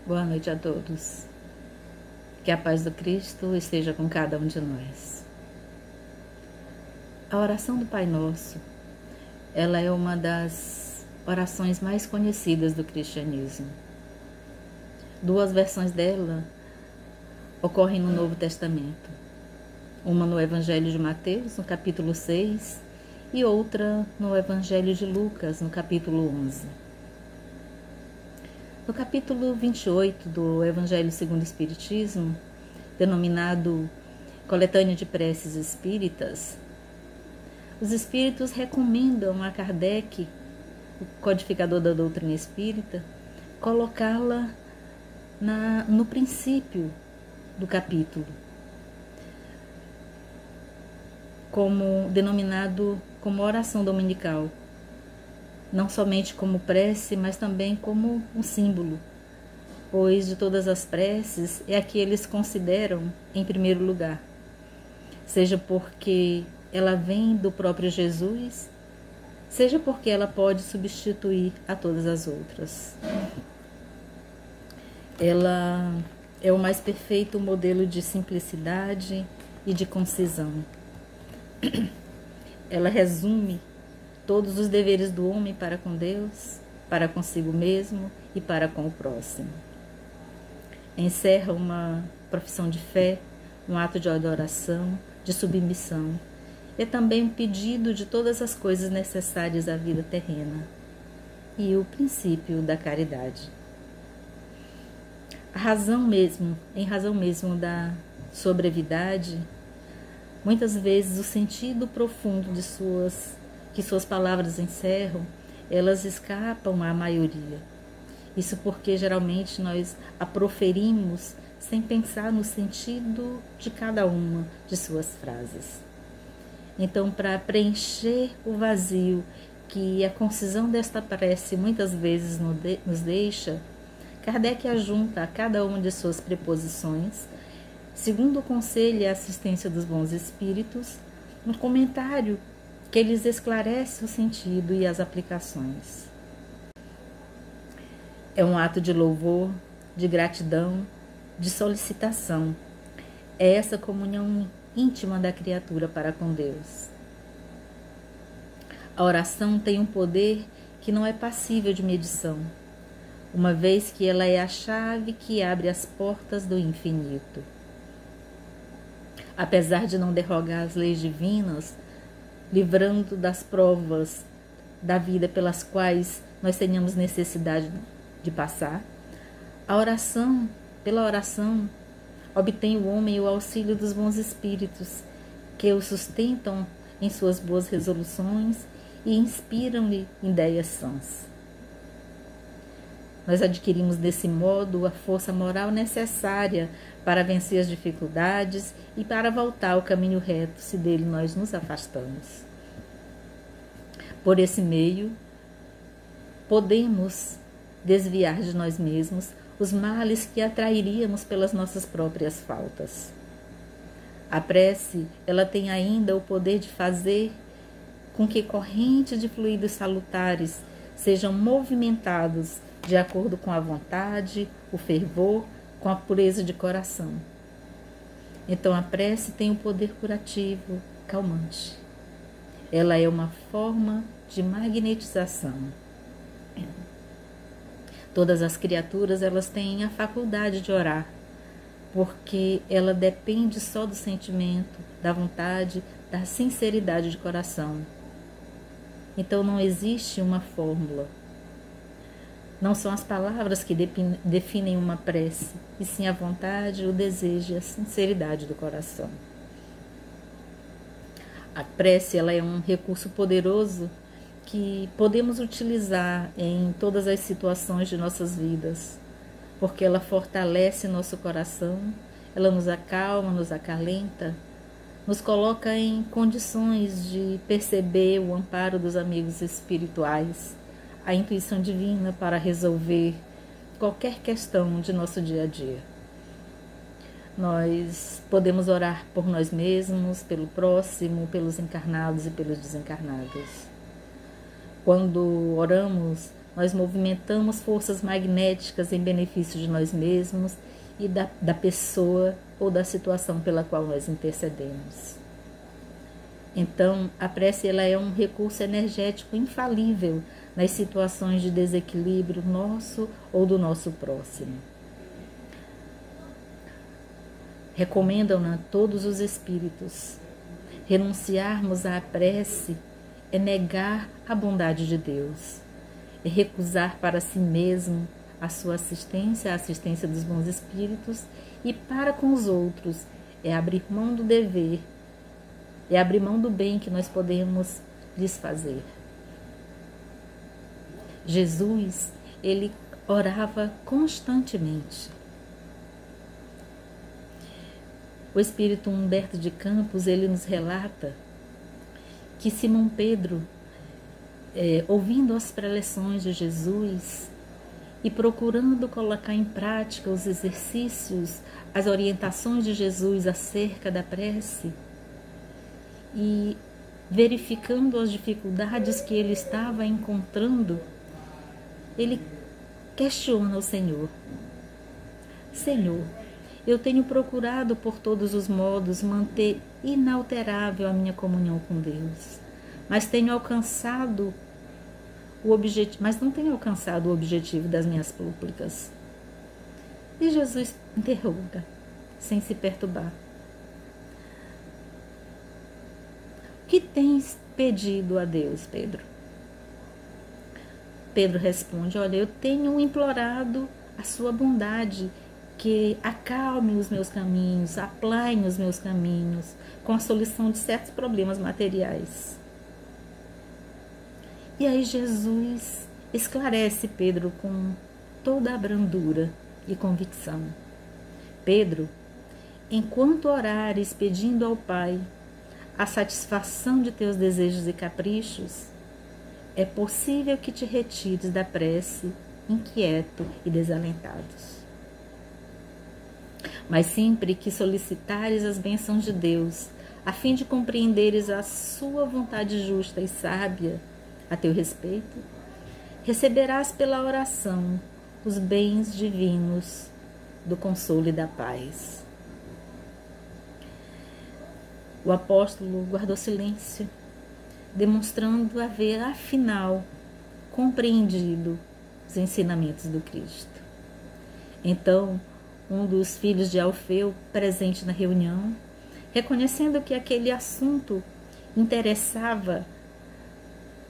Boa noite a todos. Que a paz do Cristo esteja com cada um de nós. A oração do Pai Nosso, ela é uma das orações mais conhecidas do cristianismo. Duas versões dela ocorrem no Novo Testamento. Uma no Evangelho de Mateus, no capítulo 6, e outra no Evangelho de Lucas, no capítulo 11. No capítulo 28 do Evangelho segundo o Espiritismo, denominado Coletânea de Preces Espíritas, os Espíritos recomendam a Kardec, o codificador da doutrina espírita, colocá-la no princípio do capítulo, denominado como oração dominical, não somente como prece, mas também como um símbolo, pois de todas as preces é a que eles consideram em primeiro lugar, seja porque ela vem do próprio Jesus, seja porque ela pode substituir a todas as outras. Ela é o mais perfeito modelo de simplicidade e de concisão. Ela resume todos os deveres do homem para com Deus, para consigo mesmo e para com o próximo. Encerra uma profissão de fé, um ato de adoração, de submissão. É também um pedido de todas as coisas necessárias à vida terrena e o princípio da caridade. Em razão mesmo da sua brevidade, muitas vezes o sentido profundo que suas palavras encerram, elas escapam à maioria. Isso porque geralmente nós a proferimos sem pensar no sentido de cada uma de suas frases. Então, para preencher o vazio que a concisão desta prece muitas vezes nos deixa, Kardec ajunta a cada uma de suas preposições, segundo o conselho e a assistência dos bons espíritos, um comentário que lhes esclarece o sentido e as aplicações. É um ato de louvor, de gratidão, de solicitação. É essa comunhão íntima da criatura para com Deus. A oração tem um poder que não é passível de medição, uma vez que ela é a chave que abre as portas do infinito. Apesar de não derrogar as leis divinas, livrando das provas da vida pelas quais nós tenhamos necessidade de passar, pela oração, obtém o homem o auxílio dos bons espíritos, que o sustentam em suas boas resoluções e inspiram-lhe ideias sãs. Nós adquirimos desse modo a força moral necessária para vencer as dificuldades e para voltar ao caminho reto, se dele nós nos afastamos. Por esse meio, podemos desviar de nós mesmos os males que atrairíamos pelas nossas próprias faltas. A prece, ela tem ainda o poder de fazer com que correntes de fluidos salutares sejam movimentados de acordo com a vontade, o fervor, com a pureza de coração. Então a prece tem um poder curativo, calmante. Ela é uma forma de magnetização. Todas as criaturas, elas têm a faculdade de orar, porque ela depende só do sentimento, da vontade, da sinceridade de coração. Então não existe uma fórmula. Não são as palavras que definem uma prece, e sim a vontade, o desejo e a sinceridade do coração. A prece, ela é um recurso poderoso que podemos utilizar em todas as situações de nossas vidas, porque ela fortalece nosso coração, ela nos acalma, nos acalenta, nos coloca em condições de perceber o amparo dos amigos espirituais, a intuição divina para resolver qualquer questão de nosso dia a dia. Nós podemos orar por nós mesmos, pelo próximo, pelos encarnados e pelos desencarnados. Quando oramos, nós movimentamos forças magnéticas em benefício de nós mesmos e da pessoa ou da situação pela qual nós intercedemos. Então, a prece ela é um recurso energético infalível nas situações de desequilíbrio nosso ou do nosso próximo. Recomendam-na todos os espíritos. Renunciarmos à prece é negar a bondade de Deus, é recusar para si mesmo a sua assistência, a assistência dos bons espíritos, e para com os outros é abrir mão do dever, é abrir mão do bem que nós podemos lhes fazer. Jesus, ele orava constantemente. O espírito Humberto de Campos, ele nos relata que Simão Pedro, ouvindo as preleções de Jesus e procurando colocar em prática os exercícios, as orientações de Jesus acerca da prece, e verificando as dificuldades que ele estava encontrando, ele questiona o Senhor. Senhor, eu tenho procurado por todos os modos manter inalterável a minha comunhão com Deus, mas tenho alcançado o objetivo, mas não tenho alcançado o objetivo das minhas súplicas. E Jesus interroga, sem se perturbar: o que tens pedido a Deus, Pedro? Pedro responde: olha, eu tenho implorado a sua bondade, que acalme os meus caminhos, aplaine os meus caminhos, com a solução de certos problemas materiais. E aí Jesus esclarece Pedro com toda a brandura e convicção. Pedro, enquanto orares pedindo ao Pai a satisfação de teus desejos e caprichos, é possível que te retires da prece inquieto e desalentado. Mas sempre que solicitares as bênçãos de Deus, a fim de compreenderes a sua vontade justa e sábia a teu respeito, receberás pela oração os bens divinos do consolo e da paz. O apóstolo guardou silêncio, demonstrando haver, afinal, compreendido os ensinamentos do Cristo. Então, um dos filhos de Alfeu, presente na reunião, reconhecendo que aquele assunto interessava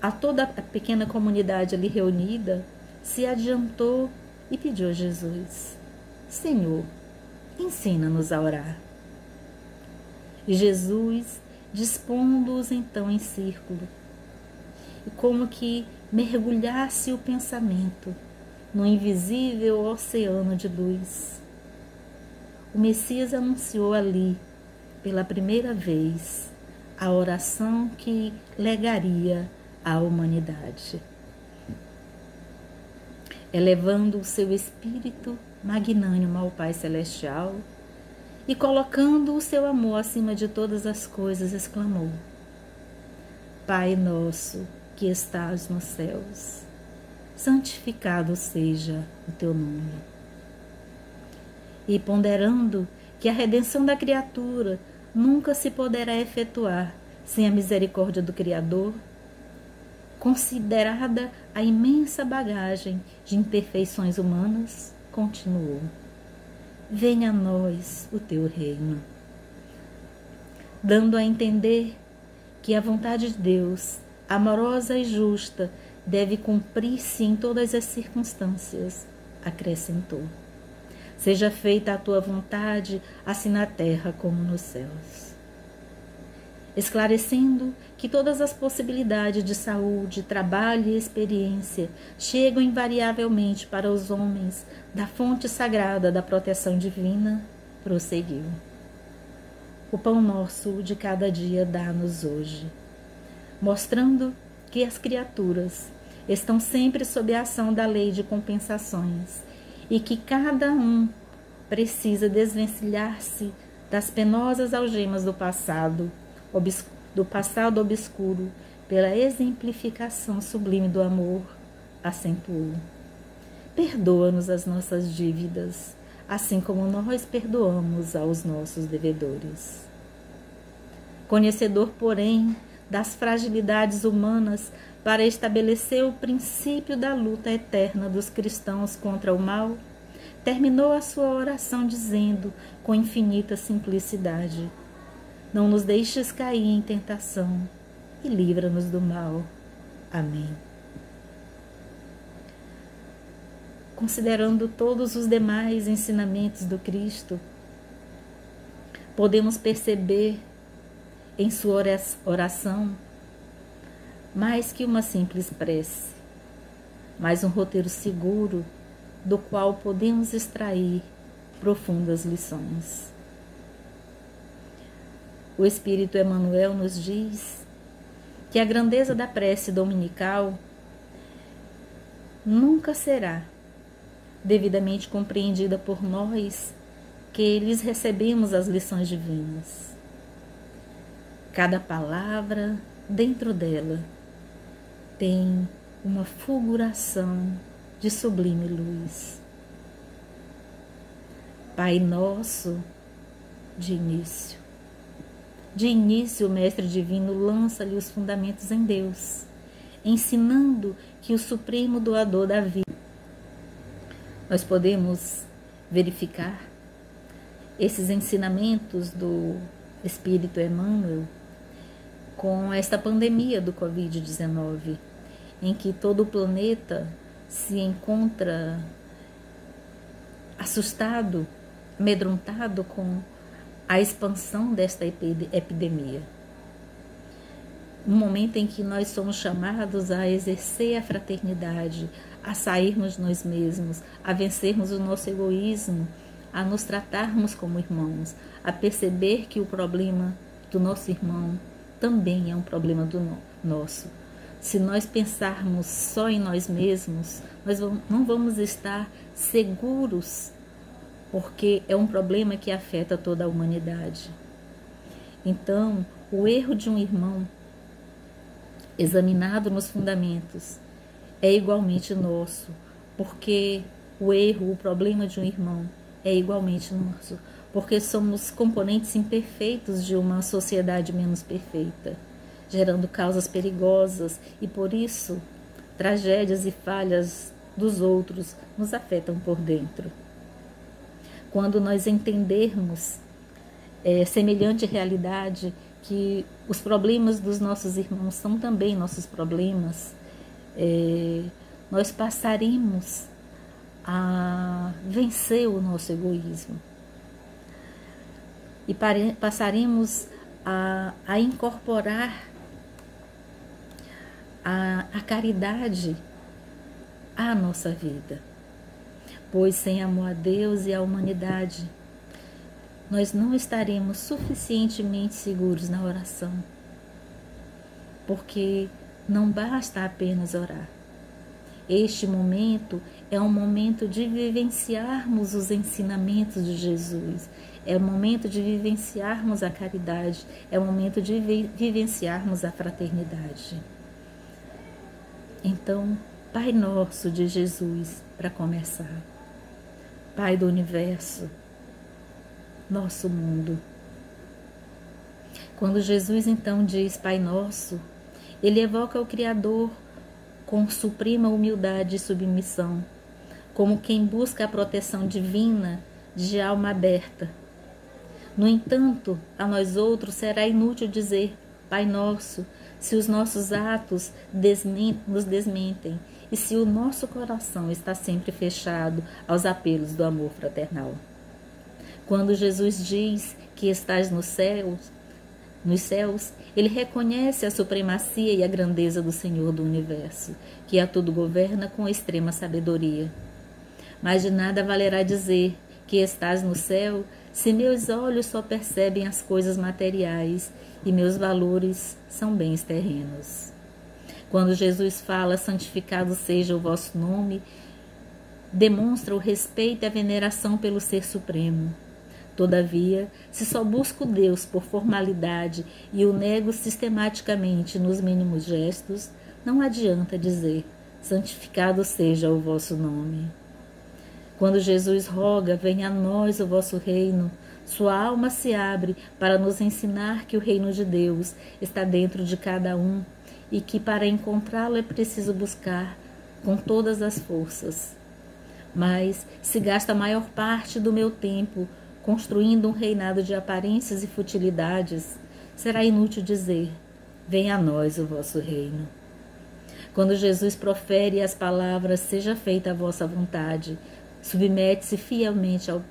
a toda a pequena comunidade ali reunida, se adiantou e pediu a Jesus: Senhor, ensina-nos a orar. E Jesus, dispondo-os então em círculo, e como que mergulhasse o pensamento no invisível oceano de luz, o Messias anunciou ali, pela primeira vez, a oração que legaria à humanidade, elevando o seu espírito magnânimo ao Pai Celestial e colocando o seu amor acima de todas as coisas, exclamou: Pai nosso que estás nos céus, santificado seja o teu nome. E ponderando que a redenção da criatura nunca se poderá efetuar sem a misericórdia do Criador, considerada a imensa bagagem de imperfeições humanas, continuou: venha a nós o teu reino, dando a entender que a vontade de Deus, amorosa e justa, deve cumprir-se em todas as circunstâncias, acrescentou: seja feita a tua vontade, assim na terra como nos céus. Esclarecendo que todas as possibilidades de saúde, trabalho e experiência chegam invariavelmente para os homens da fonte sagrada da proteção divina, prosseguiu: o pão nosso de cada dia dá-nos hoje, mostrando que as criaturas estão sempre sob a ação da lei de compensações e que cada um precisa desvencilhar-se das penosas algemas do passado obscuro pela exemplificação sublime do amor, acentuou. Perdoa-nos as nossas dívidas, assim como nós perdoamos aos nossos devedores. Conhecedor, porém, das fragilidades humanas para estabelecer o princípio da luta eterna dos cristãos contra o mal, terminou a sua oração dizendo, com infinita simplicidade: não nos deixes cair em tentação e livra-nos do mal. Amém. Considerando todos os demais ensinamentos do Cristo, podemos perceber em sua oração mais que uma simples prece, mas um roteiro seguro do qual podemos extrair profundas lições. O Espírito Emmanuel nos diz que a grandeza da prece dominical nunca será devidamente compreendida por nós que lhes recebemos as lições divinas. Cada palavra dentro dela tem uma fulguração de sublime luz. Pai nosso, de início. De início, o Mestre Divino lança-lhe os fundamentos em Deus, ensinando que o Supremo Doador da vida. Nós podemos verificar esses ensinamentos do Espírito Emmanuel com esta pandemia do Covid-19, em que todo o planeta se encontra assustado, amedrontado com a expansão desta epidemia. Um momento em que nós somos chamados a exercer a fraternidade, a sairmos de nós mesmos, a vencermos o nosso egoísmo, a nos tratarmos como irmãos, a perceber que o problema do nosso irmão também é um problema do nosso. Se nós pensarmos só em nós mesmos, nós não vamos estar seguros, porque é um problema que afeta toda a humanidade. Então, o erro de um irmão, examinado nos fundamentos, é igualmente nosso, porque o erro, o problema de um irmão é igualmente nosso, porque somos componentes imperfeitos de uma sociedade menos perfeita, gerando causas perigosas e, por isso, tragédias e falhas dos outros nos afetam por dentro. Quando nós entendermos semelhante realidade, que os problemas dos nossos irmãos são também nossos problemas, nós passaremos a vencer o nosso egoísmo e passaremos a incorporar a caridade à nossa vida, pois sem amor a Deus e à humanidade nós não estaremos suficientemente seguros na oração, porque não basta apenas orar. Este momento é um momento de vivenciarmos os ensinamentos de Jesus, é o momento de vivenciarmos a caridade, é o momento de vivenciarmos a fraternidade. Então, Pai Nosso de Jesus, para começar, Pai do Universo, nosso mundo. Quando Jesus então diz Pai Nosso, ele evoca o Criador com suprema humildade e submissão, como quem busca a proteção divina de alma aberta. No entanto, a nós outros será inútil dizer Pai Nosso, se os nossos atos nos desmentem e se o nosso coração está sempre fechado aos apelos do amor fraternal. Quando Jesus diz que estás nos céus, ele reconhece a supremacia e a grandeza do Senhor do Universo, que a tudo governa com extrema sabedoria. Mas de nada valerá dizer que estás no céu se meus olhos só percebem as coisas materiais e meus valores são bens terrenos. Quando Jesus fala, santificado seja o vosso nome, demonstra o respeito e a veneração pelo Ser Supremo. Todavia, se só busco Deus por formalidade e o nego sistematicamente nos mínimos gestos, não adianta dizer santificado seja o vosso nome. Quando Jesus roga, venha a nós o vosso reino, sua alma se abre para nos ensinar que o reino de Deus está dentro de cada um e que para encontrá-lo é preciso buscar com todas as forças. Mas se gasta a maior parte do meu tempo construindo um reinado de aparências e futilidades, será inútil dizer: venha a nós o vosso reino. Quando Jesus profere as palavras, seja feita a vossa vontade, submete-se fielmente ao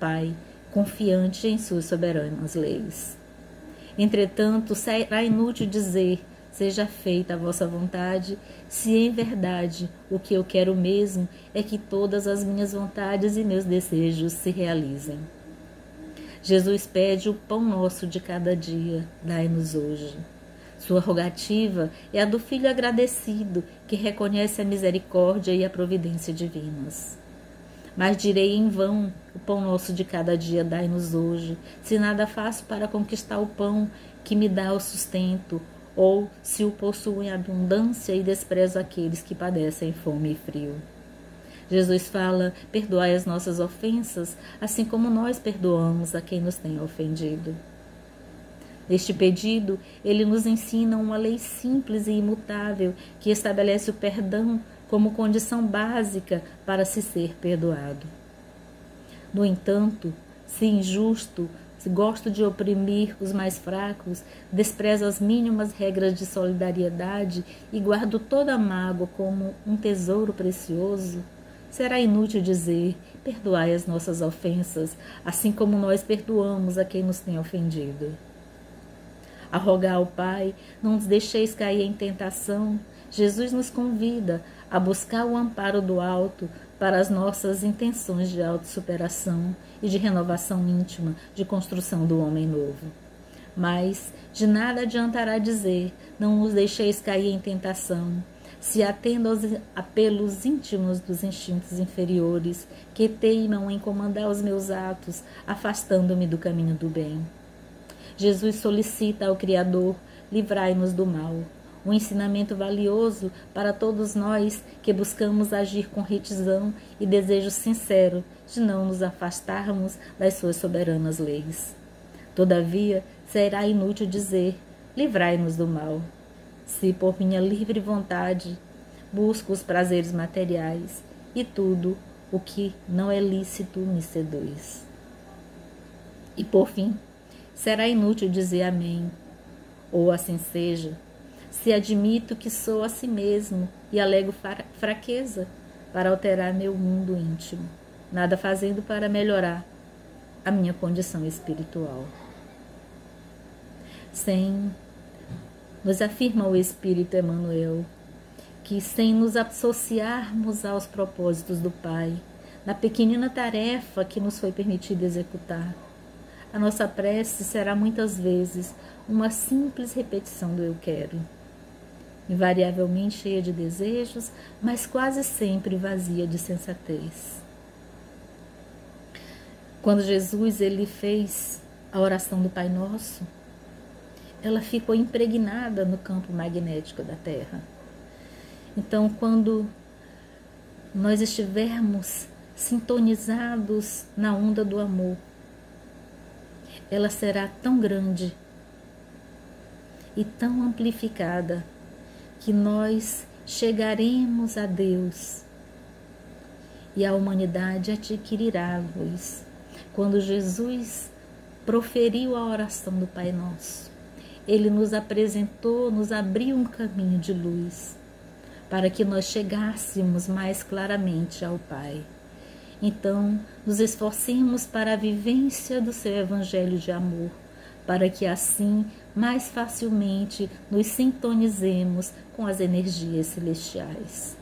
Pai, confiante em suas soberanas leis. Entretanto, será inútil dizer: seja feita a vossa vontade, se em verdade o que eu quero mesmo é que todas as minhas vontades e meus desejos se realizem. Jesus pede o pão nosso de cada dia, dai-nos hoje. Sua rogativa é a do filho agradecido, que reconhece a misericórdia e a providência divinas. Mas direi em vão: o pão nosso de cada dia dai-nos hoje, se nada faço para conquistar o pão que me dá o sustento, ou se o possuo em abundância e desprezo aqueles que padecem fome e frio. Jesus fala: perdoai as nossas ofensas, assim como nós perdoamos a quem nos tem ofendido. Neste pedido, ele nos ensina uma lei simples e imutável que estabelece o perdão como condição básica para se ser perdoado. No entanto, se injusto, se gosto de oprimir os mais fracos, desprezo as mínimas regras de solidariedade e guardo toda a mágoa como um tesouro precioso, será inútil dizer: perdoai as nossas ofensas, assim como nós perdoamos a quem nos tem ofendido. A rogar ao Pai: não nos deixeis cair em tentação, Jesus nos convida a buscar o amparo do alto para as nossas intenções de autossuperação e de renovação íntima, de construção do homem novo. Mas de nada adiantará dizer: não nos deixeis cair em tentação, se atendo aos apelos íntimos dos instintos inferiores que teimam em comandar os meus atos, afastando-me do caminho do bem. Jesus solicita ao Criador: livrai-nos do mal. Um ensinamento valioso para todos nós que buscamos agir com retidão e desejo sincero de não nos afastarmos das suas soberanas leis. Todavia, será inútil dizer: livrai-nos do mal, se por minha livre vontade busco os prazeres materiais e tudo o que não é lícito me seduz. E por fim, será inútil dizer amém, ou assim seja, se admito que sou a si mesmo e alego fraqueza para alterar meu mundo íntimo, nada fazendo para melhorar a minha condição espiritual. Nos afirma o Espírito Emmanuel, que sem nos associarmos aos propósitos do Pai, na pequenina tarefa que nos foi permitido executar, a nossa prece será muitas vezes uma simples repetição do eu quero, invariavelmente cheia de desejos, mas quase sempre vazia de sensatez. Quando Jesus ele fez a oração do Pai Nosso, ela ficou impregnada no campo magnético da Terra. Então, quando nós estivermos sintonizados na onda do amor, ela será tão grande e tão amplificada que nós chegaremos a Deus e a humanidade adquirirá a luz. Quando Jesus proferiu a oração do Pai Nosso, ele nos apresentou, nos abriu um caminho de luz para que nós chegássemos mais claramente ao Pai. Então, nos esforcemos para a vivência do seu Evangelho de amor, para que assim, mais facilmente, nos sintonizemos com as energias celestiais.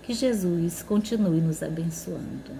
Que Jesus continue nos abençoando.